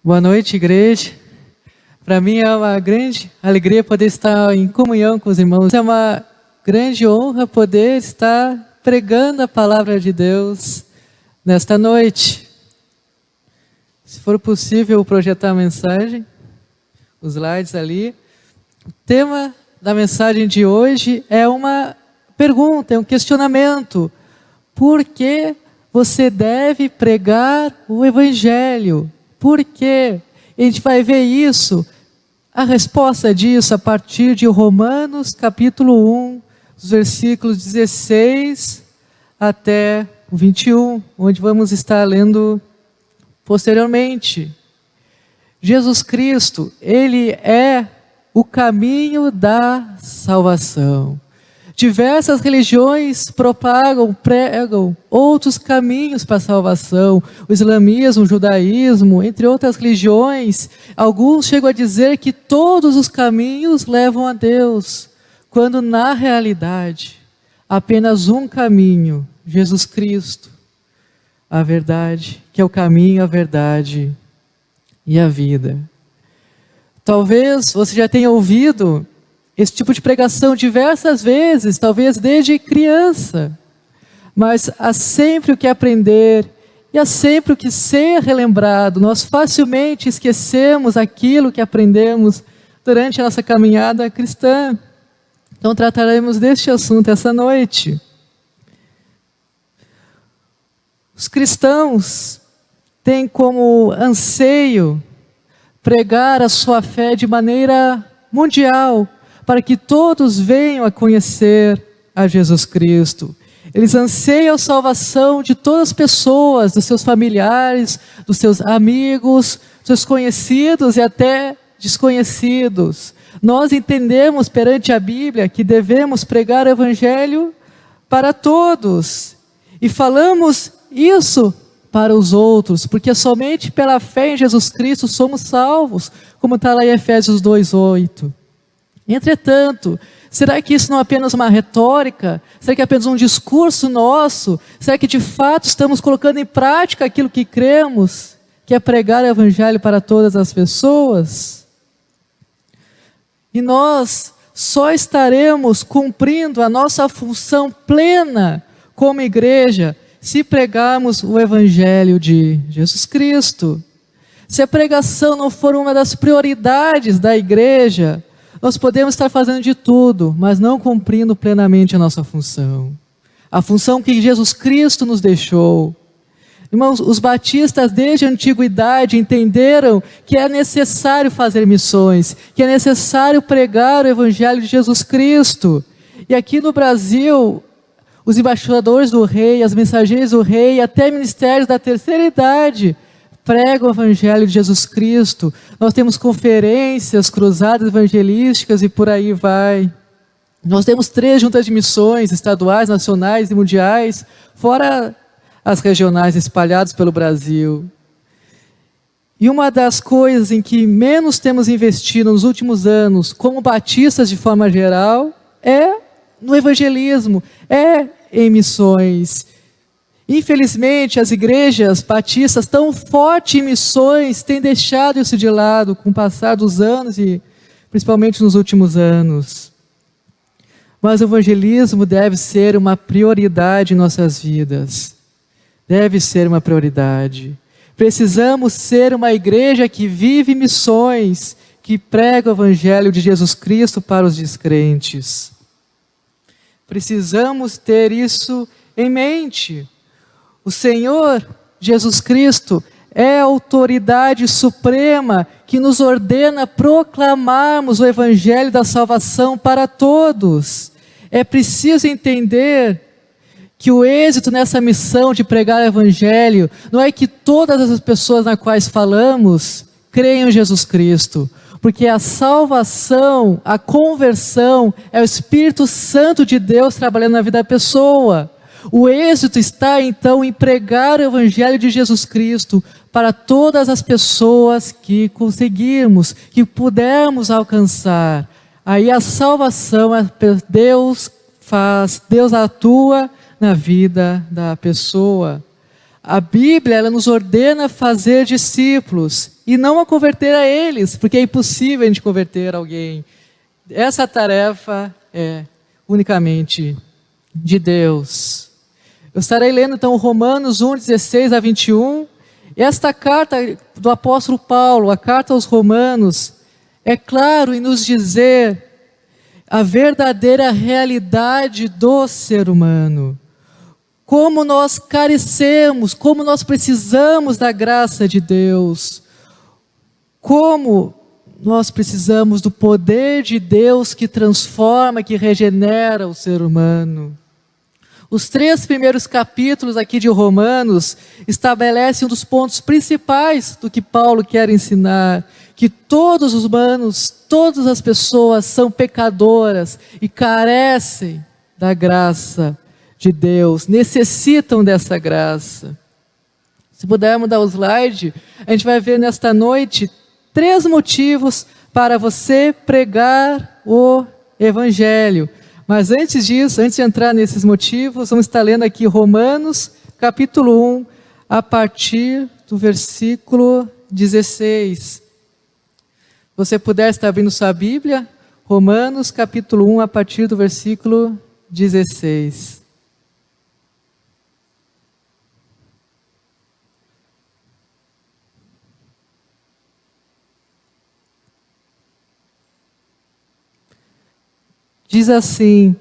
Boa noite, igreja. Para mim é uma grande alegria poder estar em comunhão com os irmãos. É uma grande honra poder estar pregando a palavra de Deus nesta noite. Se for possível projetar a mensagem, os slides ali. O tema da mensagem de hoje é uma pergunta, é um questionamento. Por que você deve pregar o Evangelho? Por quê? A gente vai ver isso, a resposta disso a partir de Romanos capítulo 1, os versículos 16 até o 21, onde vamos estar lendo posteriormente. Jesus Cristo, Ele é o caminho da salvação. Diversas religiões pregam outros caminhos para a salvação. O islamismo, o judaísmo, entre outras religiões. Alguns chegam a dizer que todos os caminhos levam a Deus, quando na realidade, apenas um caminho, Jesus Cristo, a verdade, que é o caminho, a verdade e a vida. Talvez você já tenha ouvido esse tipo de pregação diversas vezes, talvez desde criança. Mas há sempre o que aprender e há sempre o que ser relembrado. Nós facilmente esquecemos aquilo que aprendemos durante a nossa caminhada cristã. Então trataremos deste assunto essa noite. Os cristãos têm como anseio pregar a sua fé de maneira mundial, para que todos venham a conhecer a Jesus Cristo. Eles anseiam a salvação de todas as pessoas, dos seus familiares, dos seus amigos, dos seus conhecidos e até desconhecidos. Nós entendemos perante a Bíblia que devemos pregar o Evangelho para todos. E falamos isso para os outros, porque somente pela fé em Jesus Cristo somos salvos, como está lá em Efésios 2:8. Entretanto, será que isso não é apenas uma retórica? Será que é apenas um discurso nosso? Será que de fato estamos colocando em prática aquilo que cremos, que é pregar o Evangelho para todas as pessoas? E nós só estaremos cumprindo a nossa função plena como igreja se pregarmos o Evangelho de Jesus Cristo. Se a pregação não for uma das prioridades da igreja, nós podemos estar fazendo de tudo, mas não cumprindo plenamente a nossa função. A função que Jesus Cristo nos deixou. Irmãos, os batistas desde a antiguidade entenderam que é necessário fazer missões, que é necessário pregar o Evangelho de Jesus Cristo. E aqui no Brasil, os embaixadores do rei, as mensageiras do rei, até ministérios da terceira idade, pregam o Evangelho de Jesus Cristo. Nós temos conferências, cruzadas evangelísticas e por aí vai. Nós temos 3 juntas de missões, estaduais, nacionais e mundiais, fora as regionais espalhadas pelo Brasil. E uma das coisas em que menos temos investido nos últimos anos, como batistas de forma geral, é no evangelismo, é em missões. Infelizmente, as igrejas batistas tão fortes em missões têm deixado isso de lado com o passar dos anos e principalmente nos últimos anos. Mas o evangelismo deve ser uma prioridade em nossas vidas. Deve ser uma prioridade. Precisamos ser uma igreja que vive missões, que prega o Evangelho de Jesus Cristo para os descrentes. Precisamos ter isso em mente. O Senhor Jesus Cristo é a autoridade suprema que nos ordena proclamarmos o Evangelho da salvação para todos. É preciso entender que o êxito nessa missão de pregar o Evangelho não é que todas as pessoas nas quais falamos creiam em Jesus Cristo, porque a salvação, a conversão é o Espírito Santo de Deus trabalhando na vida da pessoa. O êxito está então em pregar o Evangelho de Jesus Cristo para todas as pessoas que conseguirmos, que pudermos alcançar. Aí a salvação, Deus faz, Deus atua na vida da pessoa. A Bíblia, ela nos ordena a fazer discípulos e não a converter a eles, porque é impossível a gente converter alguém. Essa tarefa é unicamente de Deus. Eu estarei lendo então Romanos 1, 16 a 21. Esta carta do apóstolo Paulo, a carta aos Romanos, é claro em nos dizer a verdadeira realidade do ser humano. Como nós carecemos, como nós precisamos da graça de Deus. Como nós precisamos do poder de Deus que transforma, que regenera o ser humano. Os 3 primeiros capítulos aqui de Romanos estabelecem um dos pontos principais do que Paulo quer ensinar, que todos os humanos, todas as pessoas são pecadoras e carecem da graça de Deus, necessitam dessa graça. Se puder mudar o slide, a gente vai ver nesta noite 3 motivos para você pregar o Evangelho. Mas antes disso, antes de entrar nesses motivos, vamos estar lendo aqui Romanos, capítulo 1, a partir do versículo 16. Se você puder estar abrindo sua Bíblia, Romanos, capítulo 1, a partir do versículo 16. Diz assim: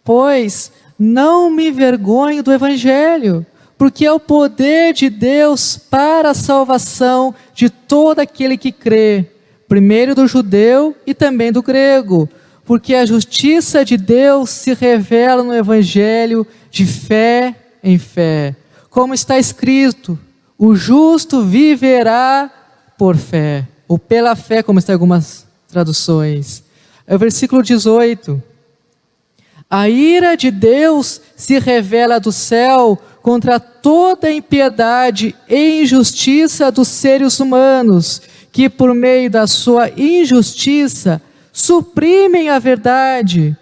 pois não me envergonho do Evangelho, porque é o poder de Deus para a salvação de todo aquele que crê, primeiro do judeu e também do grego, porque a justiça de Deus se revela no Evangelho de fé em fé. Como está escrito, o justo viverá por fé, ou pela fé, como está em algumas traduções. É o versículo 18. A ira de Deus se revela do céu contra toda a impiedade e injustiça dos seres humanos, que por meio da sua injustiça suprimem a verdade.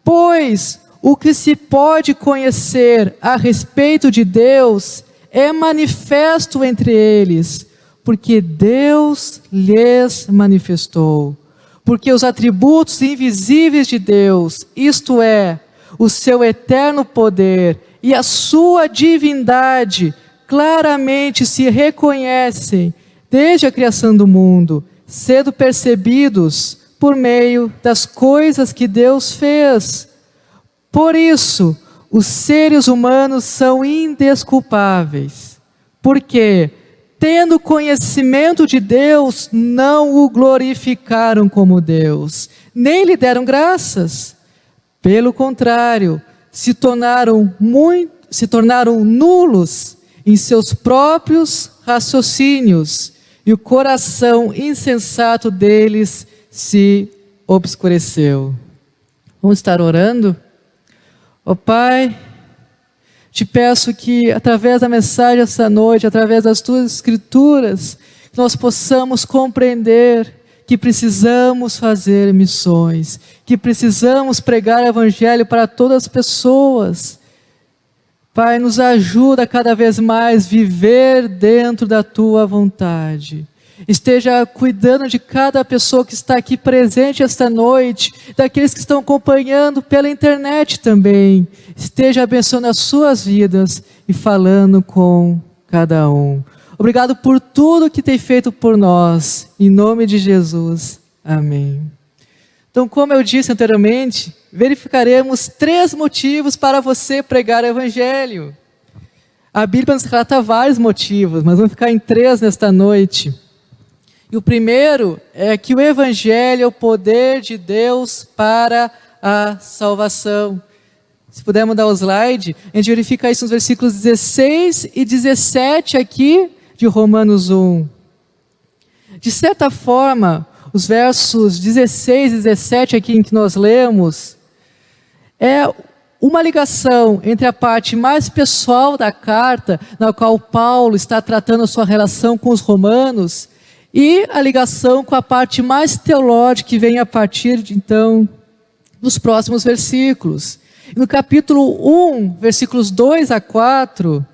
Pois o que se pode conhecer a respeito de Deus é manifesto entre eles, porque Deus lhes manifestou. Porque os atributos invisíveis de Deus, isto é, o seu eterno poder e a sua divindade, claramente se reconhecem desde a criação do mundo, sendo percebidos por meio das coisas que Deus fez. Por isso, os seres humanos são indesculpáveis, porque, tendo conhecimento de Deus, não o glorificaram como Deus, nem lhe deram graças. Pelo contrário, se tornaram nulos em seus próprios raciocínios, e o coração insensato deles se obscureceu. Vamos estar orando? Ó Pai, te peço que, através da mensagem essa noite, através das tuas escrituras, nós possamos compreender que precisamos fazer missões, que precisamos pregar o Evangelho para todas as pessoas. Pai, nos ajuda a cada vez mais viver dentro da tua vontade. Esteja cuidando de cada pessoa que está aqui presente esta noite, daqueles que estão acompanhando pela internet também. Esteja abençoando as suas vidas e falando com cada um. Obrigado por tudo que tem feito por nós. Em nome de Jesus. Amém. Então, como eu disse anteriormente, verificaremos 3 motivos para você pregar o Evangelho. A Bíblia nos relata vários motivos, mas vamos ficar em 3 nesta noite. E o primeiro é que o Evangelho é o poder de Deus para a salvação. Se puder mudar o slide, a gente verifica isso nos versículos 16 e 17 aqui de Romanos 1. De certa forma, os versos 16 e 17 aqui em que nós lemos, é uma ligação entre a parte mais pessoal da carta, na qual Paulo está tratando a sua relação com os romanos, e a ligação com a parte mais teológica que vem a partir de então dos próximos versículos. No capítulo 1, versículos 2 a 4,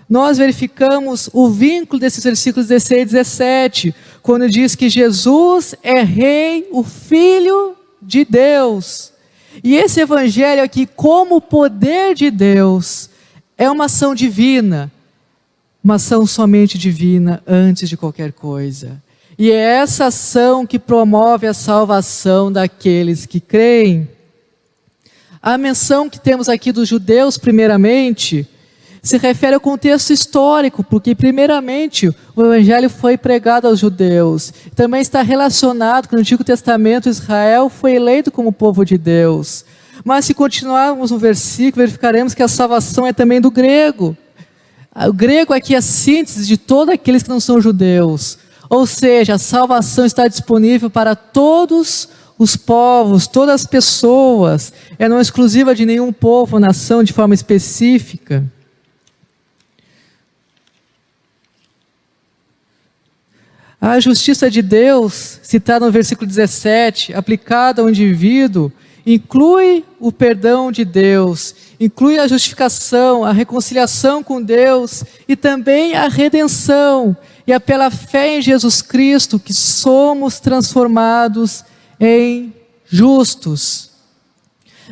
nós verificamos o vínculo desses versículos 16 e 17, quando diz que Jesus é Rei, o Filho de Deus. E esse evangelho aqui, como poder de Deus, é uma ação divina, uma ação somente divina antes de qualquer coisa. E é essa ação que promove a salvação daqueles que creem. A menção que temos aqui dos judeus, primeiramente, se refere ao contexto histórico, porque primeiramente o evangelho foi pregado aos judeus. Também está relacionado com o Antigo Testamento, Israel foi eleito como povo de Deus. Mas se continuarmos no versículo, verificaremos que a salvação é também do grego. O grego aqui é a síntese de todos aqueles que não são judeus. Ou seja, a salvação está disponível para todos os povos, todas as pessoas. É não exclusiva de nenhum povo ou nação de forma específica. A justiça de Deus, citada no versículo 17, aplicada ao indivíduo, inclui o perdão de Deus, inclui a justificação, a reconciliação com Deus e também a redenção. E é pela fé em Jesus Cristo que somos transformados em justos.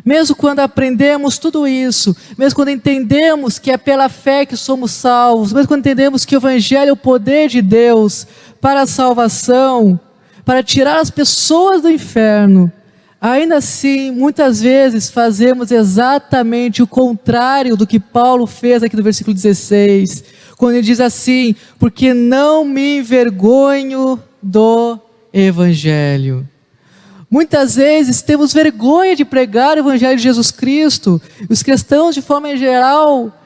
Mesmo quando aprendemos tudo isso, mesmo quando entendemos que é pela fé que somos salvos, mesmo quando entendemos que o Evangelho é o poder de Deus para a salvação, para tirar as pessoas do inferno, ainda assim, muitas vezes fazemos exatamente o contrário do que Paulo fez aqui no versículo 16, quando ele diz assim: porque não me envergonho do Evangelho. Muitas vezes temos vergonha de pregar o Evangelho de Jesus Cristo. Os cristãos, de forma geral,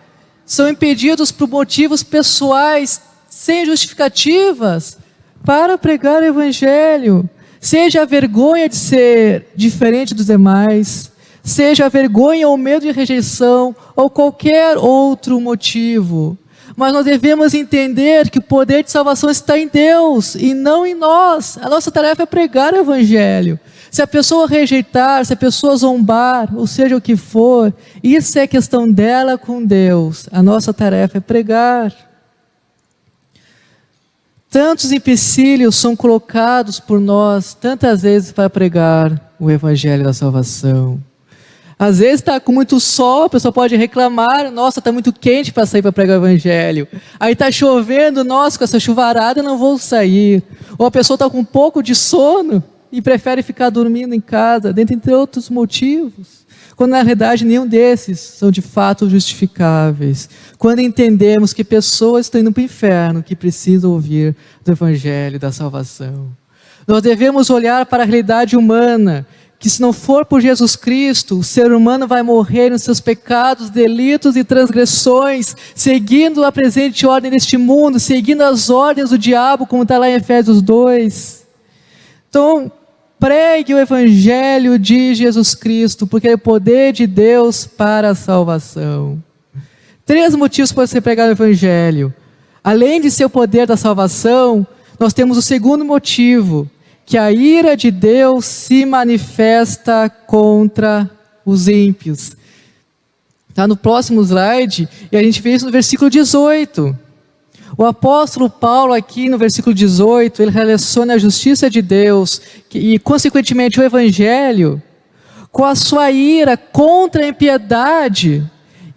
são impedidos por motivos pessoais, sem justificativas, para pregar o Evangelho. Seja a vergonha de ser diferente dos demais, seja a vergonha ou medo de rejeição, ou qualquer outro motivo. Mas nós devemos entender que o poder de salvação está em Deus e não em nós. A nossa tarefa é pregar o Evangelho. Se a pessoa rejeitar, se a pessoa zombar, ou seja o que for, isso é questão dela com Deus. A nossa tarefa é pregar. Tantos empecilhos são colocados por nós, tantas vezes, para pregar o Evangelho da salvação. Às vezes está com muito sol, a pessoa pode reclamar: nossa, está muito quente para sair para pregar o Evangelho. Aí está chovendo: nossa, com essa chuvarada eu não vou sair. Ou a pessoa está com um pouco de sono e prefere ficar dormindo em casa, dentre outros motivos. Quando na realidade nenhum desses são de fato justificáveis. Quando entendemos que pessoas estão indo para o inferno, que precisam ouvir do Evangelho da salvação. Nós devemos olhar para a realidade humana, que se não for por Jesus Cristo, o ser humano vai morrer nos seus pecados, delitos e transgressões, seguindo a presente ordem deste mundo, seguindo as ordens do diabo, como está lá em Efésios 2. Então, pregue o Evangelho de Jesus Cristo, porque é o poder de Deus para a salvação. 3 motivos para você pregar o Evangelho. Além de ser o poder da salvação, nós temos o segundo motivo, que a ira de Deus se manifesta contra os ímpios. Está no próximo slide, e a gente vê isso no versículo 18. O apóstolo Paulo aqui no versículo 18, ele relaciona a justiça de Deus e consequentemente o Evangelho com a sua ira contra a impiedade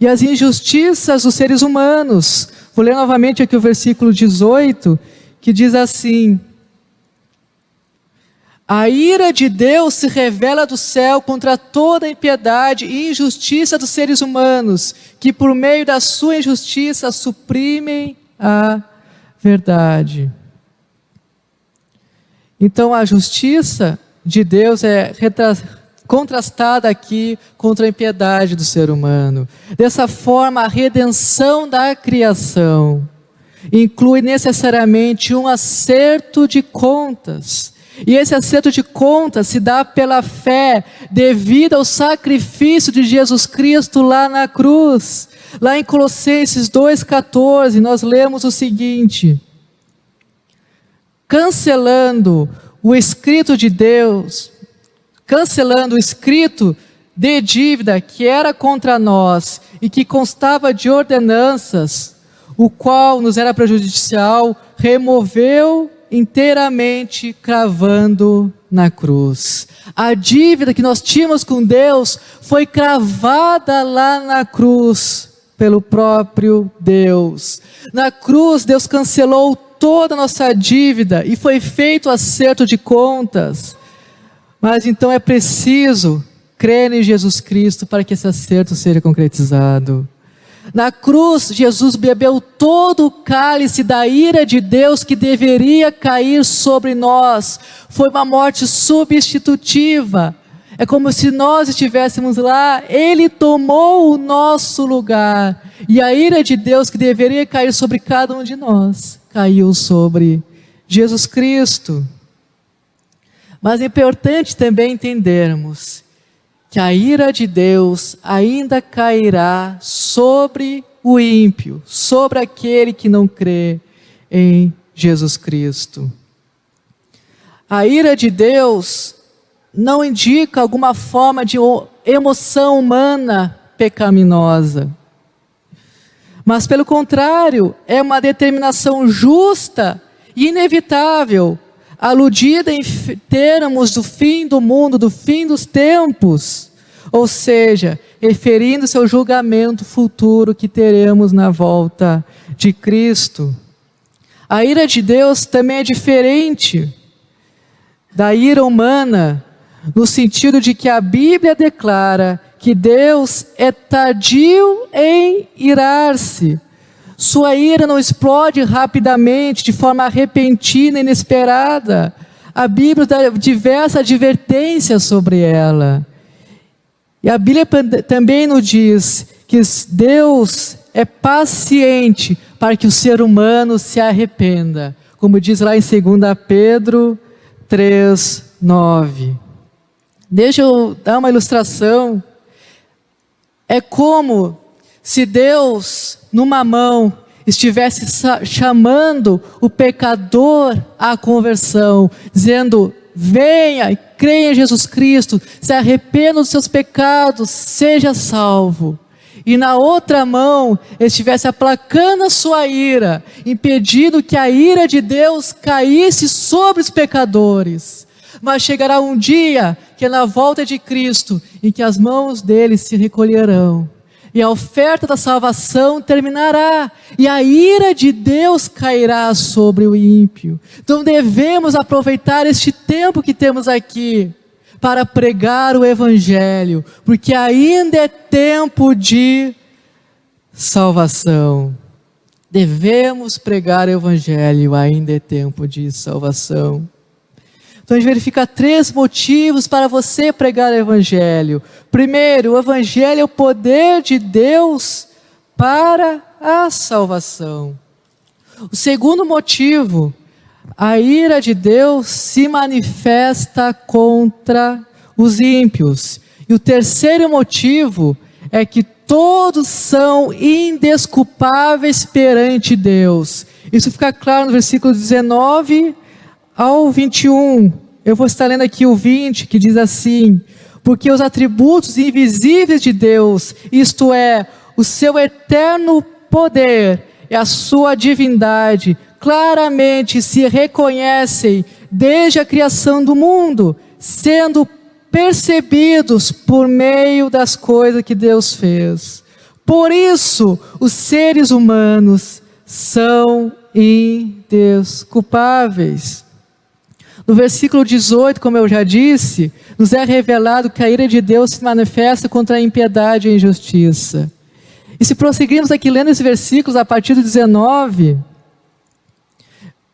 e as injustiças dos seres humanos. Vou ler novamente aqui o versículo 18, que diz assim: a ira de Deus se revela do céu contra toda a impiedade e injustiça dos seres humanos, que por meio da sua injustiça suprimem a verdade. Então a justiça de Deus é contrastada aqui contra a impiedade do ser humano. Dessa forma, a redenção da criação inclui necessariamente um acerto de contas. E esse acerto de contas se dá pela fé, devido ao sacrifício de Jesus Cristo lá na cruz. Lá em Colossenses 2,14, nós lemos o seguinte: cancelando o escrito de Deus, cancelando o escrito de dívida que era contra nós e que constava de ordenanças, o qual nos era prejudicial, removeu inteiramente, cravando na cruz. A dívida que nós tínhamos com Deus foi cravada lá na cruz, pelo próprio Deus. Na cruz, Deus cancelou toda a nossa dívida e foi feito acerto de contas. Mas então é preciso crer em Jesus Cristo para que esse acerto seja concretizado. Na cruz, Jesus bebeu todo o cálice da ira de Deus que deveria cair sobre nós. Foi uma morte substitutiva. É como se nós estivéssemos lá, Ele tomou o nosso lugar. E a ira de Deus que deveria cair sobre cada um de nós, caiu sobre Jesus Cristo. Mas é importante também entendermos que a ira de Deus ainda cairá sobre o ímpio, sobre aquele que não crê em Jesus Cristo. A ira de Deus não indica alguma forma de emoção humana pecaminosa, mas pelo contrário, é uma determinação justa e inevitável, aludida em termos do fim do mundo, do fim dos tempos, ou seja, referindo-se ao julgamento futuro que teremos na volta de Cristo. A ira de Deus também é diferente da ira humana, no sentido de que a Bíblia declara que Deus é tardio em irar-se. Sua ira não explode rapidamente, de forma repentina e inesperada. A Bíblia dá diversas advertências sobre ela. E a Bíblia também nos diz que Deus é paciente para que o ser humano se arrependa. Como diz lá em 2 Pedro 3:9. Deixa eu dar uma ilustração. É como se Deus, numa mão, estivesse chamando o pecador à conversão, dizendo: venha e creia em Jesus Cristo, se arrependa dos seus pecados, seja salvo. E na outra mão, ele estivesse aplacando a sua ira, impedindo que a ira de Deus caísse sobre os pecadores. Mas chegará um dia, que é na volta de Cristo, em que as mãos dele se recolherão. E a oferta da salvação terminará, e a ira de Deus cairá sobre o ímpio. Então devemos aproveitar este tempo que temos aqui, para pregar o Evangelho, porque ainda é tempo de salvação. Devemos pregar o Evangelho, ainda é tempo de salvação. Então a gente verifica 3 motivos para você pregar o Evangelho. Primeiro, o Evangelho é o poder de Deus para a salvação. O segundo motivo, a ira de Deus se manifesta contra os ímpios. E o terceiro motivo é que todos são indesculpáveis perante Deus. Isso fica claro no versículo 19 ao 21. Eu vou estar lendo aqui o 20, que diz assim: porque os atributos invisíveis de Deus, isto é, o seu eterno poder e a sua divindade, claramente se reconhecem desde a criação do mundo, sendo percebidos por meio das coisas que Deus fez. Por isso, os seres humanos são indesculpáveis. No versículo 18, como eu já disse, nos é revelado que a ira de Deus se manifesta contra a impiedade e a injustiça. E se prosseguirmos aqui lendo esses versículos a partir do 19,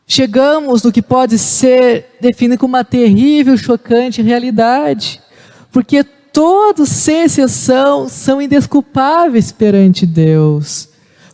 chegamos no que pode ser definido como uma terrível e chocante realidade, porque todos, sem exceção, são indesculpáveis perante Deus,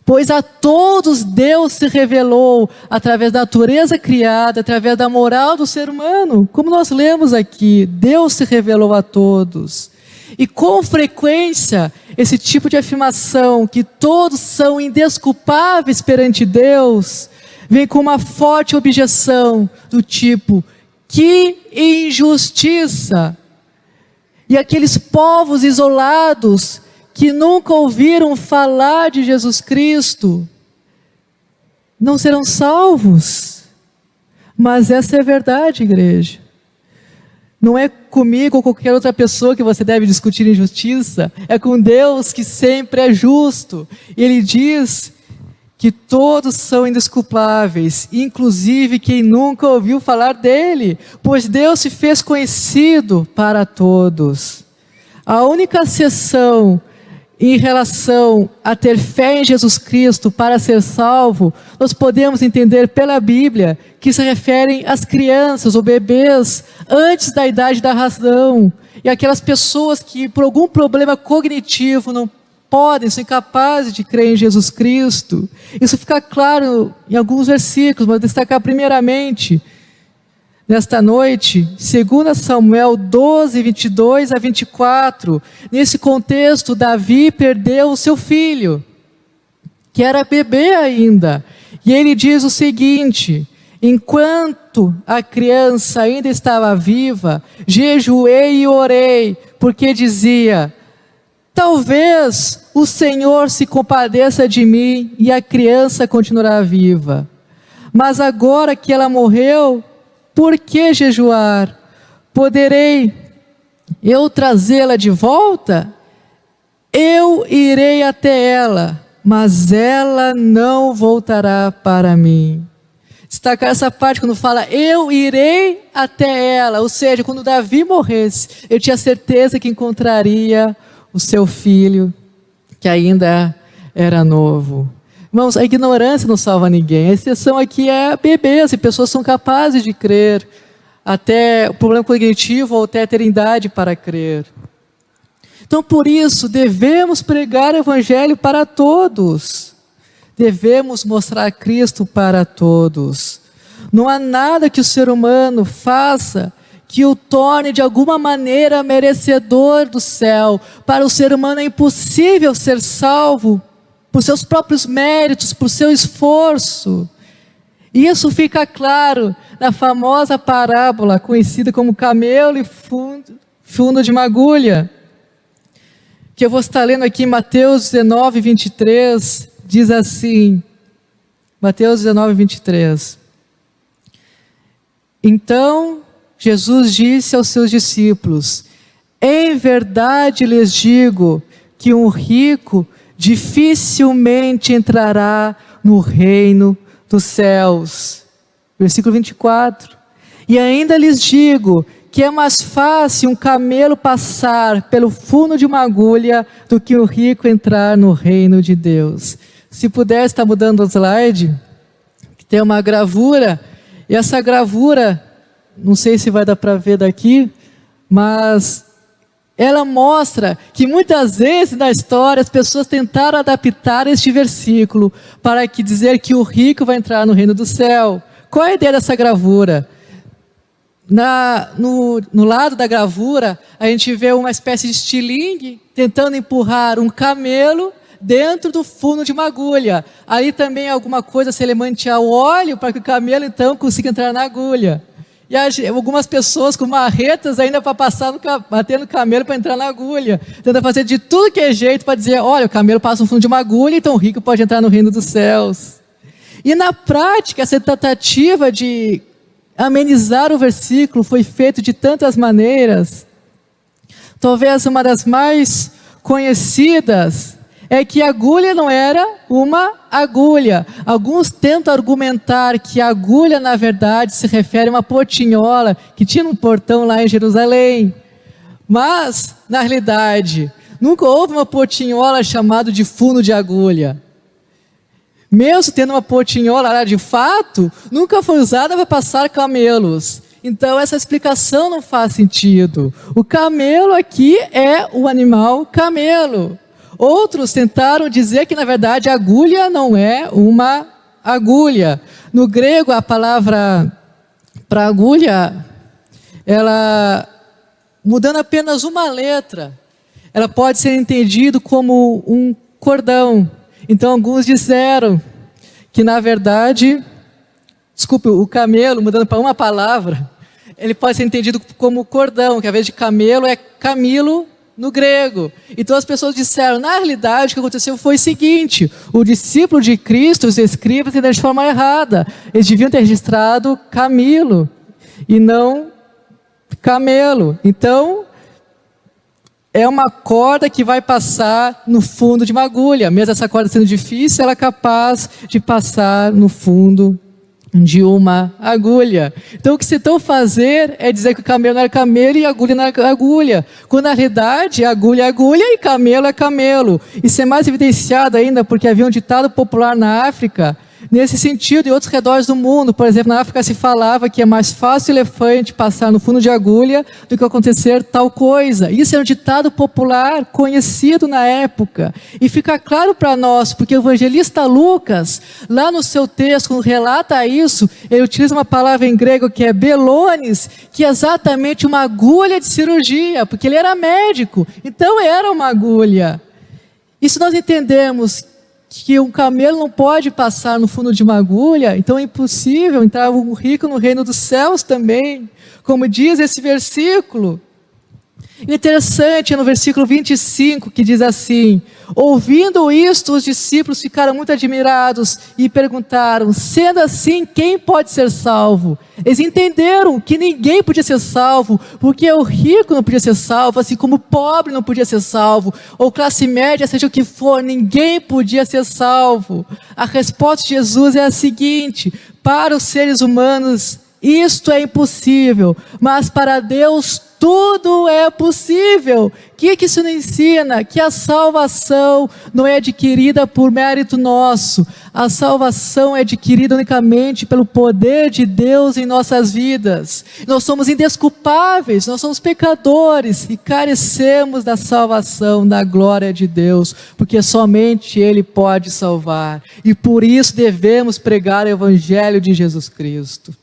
pois a todos Deus se revelou através da natureza criada, através da moral do ser humano, como nós lemos aqui, Deus se revelou a todos. E com frequência, esse tipo de afirmação, que todos são indesculpáveis perante Deus, vem com uma forte objeção do tipo: que injustiça! E aqueles povos isolados que nunca ouviram falar de Jesus Cristo, não serão salvos. Mas essa é a verdade, igreja. Não é comigo ou qualquer outra pessoa que você deve discutir injustiça, é com Deus que sempre é justo. Ele diz que todos são indesculpáveis, inclusive quem nunca ouviu falar dele, pois Deus se fez conhecido para todos. A única exceção em relação a ter fé em Jesus Cristo para ser salvo, nós podemos entender pela Bíblia que se referem às crianças ou bebês antes da idade da razão, e aquelas pessoas que por algum problema cognitivo não podem, são incapazes de crer em Jesus Cristo. Isso fica claro em alguns versículos, mas vou destacar primeiramente nesta noite, 2 Samuel 12, 22 a 24, nesse contexto, Davi perdeu o seu filho, que era bebê ainda, e ele diz o seguinte: enquanto a criança ainda estava viva, jejuei e orei, porque dizia, talvez o Senhor se compadeça de mim e a criança continuará viva, mas agora que ela morreu, por que jejuar? Poderei eu trazê-la de volta? Eu irei até ela, mas ela não voltará para mim. Destacar essa parte quando fala, eu irei até ela. Ou seja, quando Davi morresse, eu tinha certeza que encontraria o seu filho, que ainda era novo. Irmãos, a ignorância não salva ninguém. A exceção aqui é bebês, e pessoas são capazes de crer, até o problema cognitivo ou até terem idade para crer. Então, por isso, devemos pregar o Evangelho para todos. Devemos mostrar Cristo para todos. Não há nada que o ser humano faça que o torne de alguma maneira merecedor do céu. Para o ser humano é impossível ser salvo por seus próprios méritos, por seu esforço. E isso fica claro na famosa parábola, conhecida como camelo e fundo de uma agulha, que eu vou estar lendo aqui em Mateus 19, 23, diz assim, Mateus 19, 23. Então, Jesus disse aos seus discípulos, em verdade lhes digo, que um rico dificilmente entrará no reino dos céus. Versículo 24. E ainda lhes digo que é mais fácil um camelo passar pelo fundo de uma agulha do que um rico entrar no reino de Deus. Se puder estar mudando o slide, que tem uma gravura, e essa gravura, não sei se vai dar para ver daqui, mas ela mostra que muitas vezes na história as pessoas tentaram adaptar este versículo para dizer que o rico vai entrar no reino do céu. Qual é a ideia dessa gravura? No lado da gravura, a gente vê uma espécie de estilingue tentando empurrar um camelo dentro do fundo de uma agulha. Aí também alguma coisa semelhante ao óleo para que o camelo então consiga entrar na agulha. E algumas pessoas com marretas ainda para bater no camelo para entrar na agulha. Tenta fazer de tudo que é jeito para dizer, olha, o camelo passa no fundo de uma agulha, então o rico pode entrar no reino dos céus. E na prática, essa tentativa de amenizar o versículo foi feita de tantas maneiras. Talvez uma das mais conhecidas é que a agulha não era uma agulha. Alguns tentam argumentar que a agulha, na verdade, se refere a uma portinhola que tinha um portão lá em Jerusalém. Mas, na realidade, nunca houve uma portinhola chamada de fundo de agulha. Mesmo tendo uma portinhola lá de fato, nunca foi usada para passar camelos. Então, essa explicação não faz sentido. O camelo aqui é o animal camelo. Outros tentaram dizer que, na verdade, a agulha não é uma agulha. No grego, a palavra para agulha, ela, mudando apenas uma letra, ela pode ser entendida como um cordão. Então, alguns disseram que, na verdade, o camelo, mudando para uma palavra, ele pode ser entendido como cordão, que ao invés de camelo é camilo no grego. Então as pessoas disseram, na realidade o que aconteceu foi o seguinte, o discípulo de Cristo, os escribas, entenderam de forma errada. Eles deviam ter registrado Camilo e não camelo. Então, é uma corda que vai passar no fundo de uma agulha. Mesmo essa corda sendo difícil, ela é capaz de passar no fundo de uma agulha. Então o que se tentou fazer é dizer que o camelo não era camelo e a agulha não era agulha, quando na realidade agulha é agulha e camelo é camelo. Isso é mais evidenciado ainda porque havia um ditado popular na África nesse sentido, em outros redores do mundo. Por exemplo, na África se falava que é mais fácil o elefante passar no fundo de agulha do que acontecer tal coisa. Isso é um ditado popular conhecido na época. E fica claro para nós, porque o evangelista Lucas, lá no seu texto, quando relata isso, ele utiliza uma palavra em grego que é belones, que é exatamente uma agulha de cirurgia, porque ele era médico, então era uma agulha. E se nós entendemos que um camelo não pode passar no fundo de uma agulha, então é impossível entrar um rico no reino dos céus também, como diz esse versículo. Interessante, no versículo 25, que diz assim: ouvindo isto, os discípulos ficaram muito admirados e perguntaram, sendo assim, quem pode ser salvo? Eles entenderam que ninguém podia ser salvo, porque o rico não podia ser salvo, assim como o pobre não podia ser salvo, ou classe média, seja o que for, ninguém podia ser salvo. A resposta de Jesus é a seguinte: para os seres humanos isto é impossível, mas para Deus tudo é possível. O que isso nos ensina? Que a salvação não é adquirida por mérito nosso. A salvação é adquirida unicamente pelo poder de Deus em nossas vidas. Nós somos indesculpáveis, nós somos pecadores e carecemos da salvação, da glória de Deus, porque somente Ele pode salvar. E por isso devemos pregar o Evangelho de Jesus Cristo.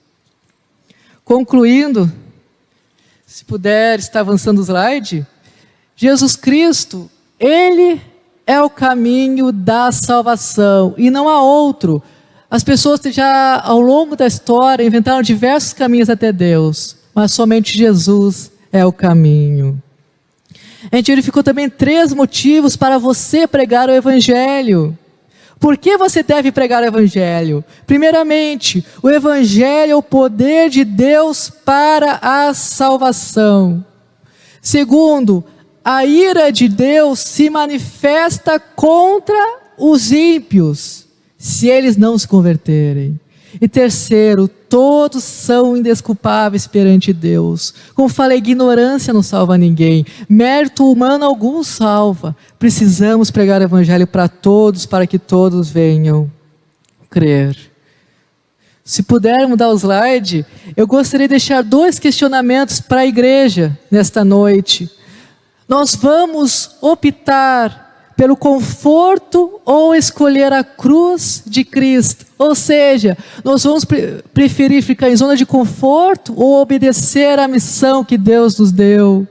Concluindo, se puder estar avançando o slide, Jesus Cristo, Ele é o caminho da salvação e não há outro. As pessoas já ao longo da história inventaram diversos caminhos até Deus, mas somente Jesus é o caminho. A gente verificou também 3 motivos para você pregar o Evangelho. Por que você deve pregar o Evangelho? Primeiramente, o Evangelho é o poder de Deus para a salvação. Segundo, a ira de Deus se manifesta contra os ímpios, se eles não se converterem. E terceiro, todos são indesculpáveis perante Deus. Como falei, ignorância não salva ninguém, mérito humano algum salva. Precisamos pregar o Evangelho para todos, para que todos venham crer. Se puder mudar o slide, eu gostaria de deixar 2 questionamentos para a igreja nesta noite. Nós vamos optar pelo conforto ou escolher a cruz de Cristo? Ou seja, nós vamos preferir ficar em zona de conforto ou obedecer à missão que Deus nos deu?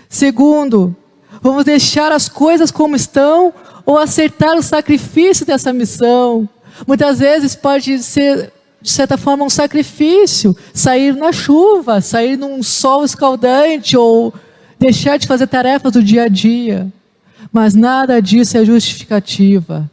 Segundo, vamos deixar as coisas como estão ou aceitar o sacrifício dessa missão? Muitas vezes pode ser, de certa forma, um sacrifício, sair na chuva, sair num sol escaldante ou deixar de fazer tarefas do dia a dia. Mas nada disso é justificativa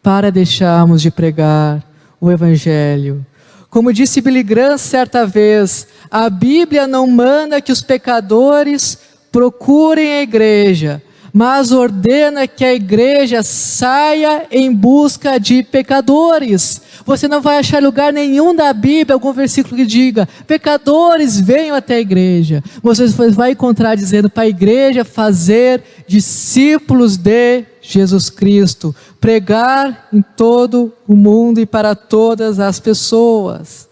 para deixarmos de pregar o Evangelho. Como disse Billy Graham certa vez, a Bíblia não manda que os pecadores procurem a igreja, mas ordena que a igreja saia em busca de pecadores. Você não vai achar lugar nenhum da Bíblia, algum versículo que diga, pecadores venham até a igreja. Você vai encontrar dizendo para a igreja fazer discípulos de Jesus Cristo, pregar em todo o mundo e para todas as pessoas.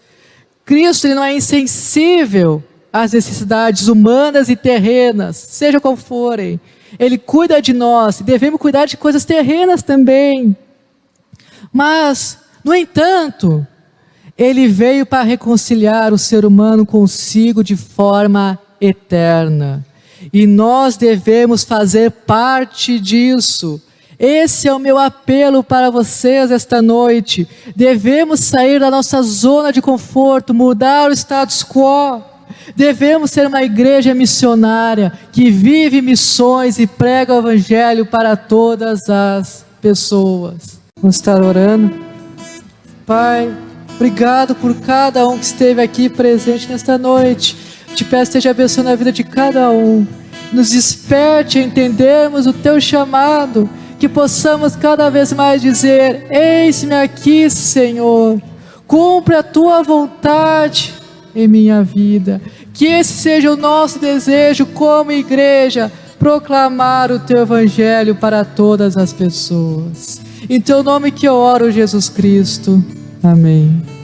Cristo, Ele não é insensível às necessidades humanas e terrenas, seja qual forem. Ele cuida de nós, e devemos cuidar de coisas terrenas também. Mas, no entanto, Ele veio para reconciliar o ser humano consigo de forma eterna. E nós devemos fazer parte disso. Esse é o meu apelo para vocês esta noite. Devemos sair da nossa zona de conforto, mudar o status quo. Devemos ser uma igreja missionária que vive missões e prega o evangelho para todas as pessoas. Vamos estar orando. Pai, obrigado por cada um que esteve aqui presente nesta noite. Te peço que esteja abençoando a vida de cada um. Nos desperte a entendermos o teu chamado, que possamos cada vez mais dizer: eis-me aqui, Senhor, cumpre a tua vontade em minha vida. Que esse seja o nosso desejo como igreja, proclamar o teu evangelho para todas as pessoas. Em teu nome que eu oro, Jesus Cristo. Amém.